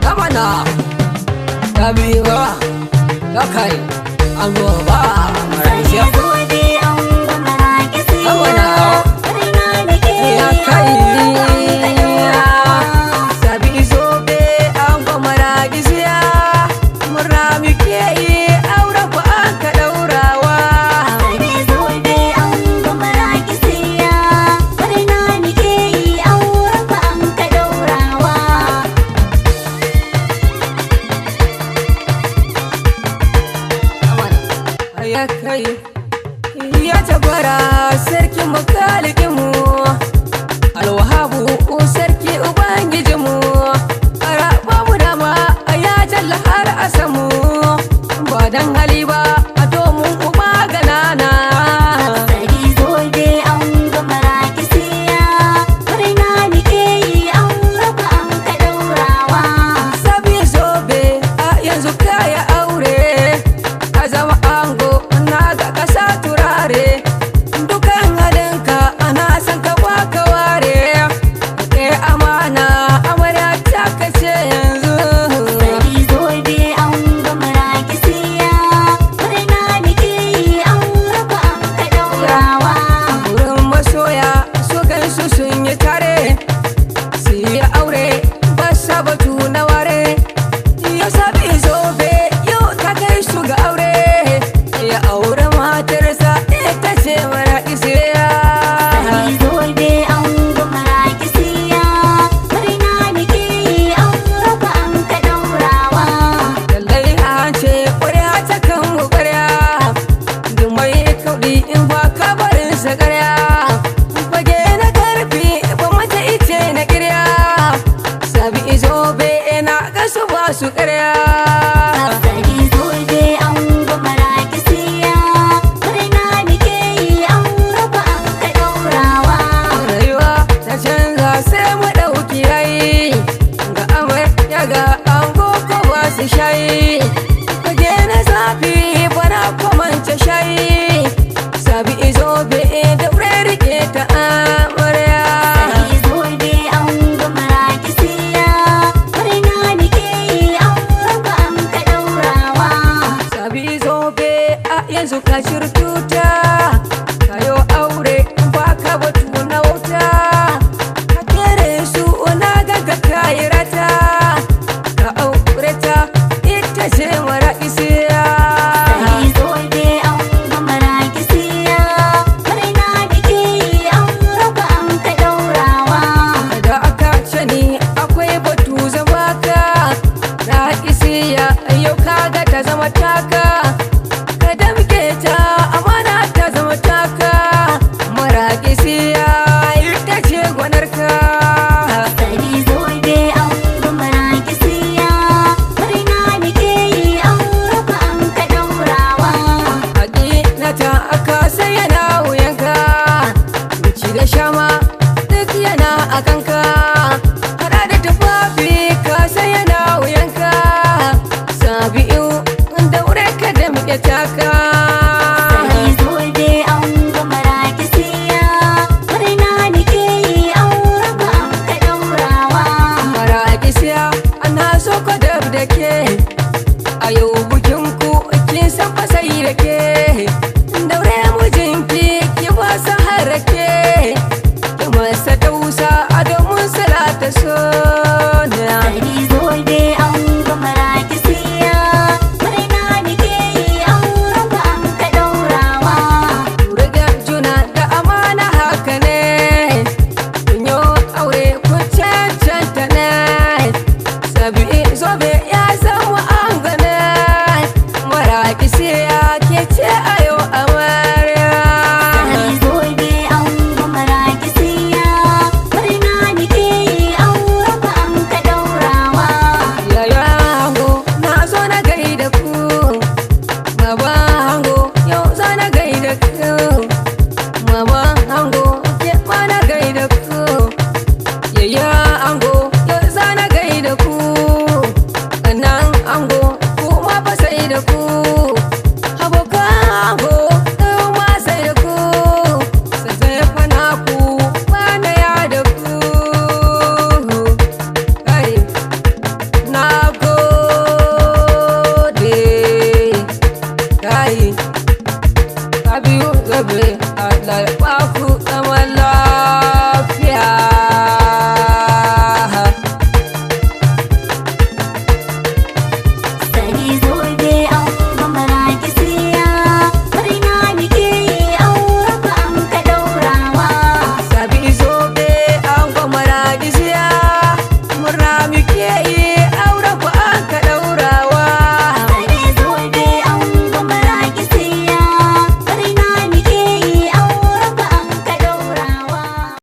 Kamana Tabiwa Kakai Angoba Malaysia Kamana Yakai Sabi zobe Ango Maragisia Murami kei Aura pa anka daurawa Yakai Ya jabara sarki makalikinmu Alwahabu sarki ubangijinmu Araba mu dama ya jalla har asamu Ba dan hali ba a domin uba ganana Sabi zobe a yanzu kaya aure a zama ango na ga kasa turare dukan halinka ana san ka baka ware amana amarya ta kace yanzu wurin masoya su gansu sun yi tare su yi aure ba sabatu na ware ya sabi zobe yau ta kai su ga aure ya aure matarsa ita ce mara isiya lallai an ce ƙwarya ta kan ƙwarya duk mai kauɗi in ba ka barin sa ƙarya fage na karfi ba mata ice na ƙirya sabi zobe na ga su ba su ƙarya rayuwa ta canza sai mu ɗauki yayi ga amarya ga ango ko ba su shayi fage na zafi bana kwamance shayi sabi zobe da wuri rike ta amarya sabi zobe a yanzu ka shirtuta kayo aure ba ka batu na wuta ka kere su na gaga kayirata ka aure ta ita ce mara isiya da aka ce ni akwai batu zama ka na isiya yau kaga ta zama taka ka damke ta amana ta zama taka mara isiya ita ce gwanarka haƙinata aka sai yana wuyanka bici da shama duk yana a kanka hada da tufafi ka sai yana wuyanka sabi'u daure ka da muke taka Marakisiya ana so ka dab da ke a yau bukinku kin san fa sai da ke daure mijinki ki ba sa harake ki masa tausa a domin salata sona riga juna da amana haka ne kun yi aure ku cancanta ne sabi zobe ya zama an gane mara kisiya ke ce a yau amarya Zobe an gama rakisiya, murna nike yi an raba lalbaku zaman lafiya. Sani zobe an gwamara gisiya, murna muke yi auren ku an ka daurawa. Sabi zobe an gwamara gisiya, murna muke yi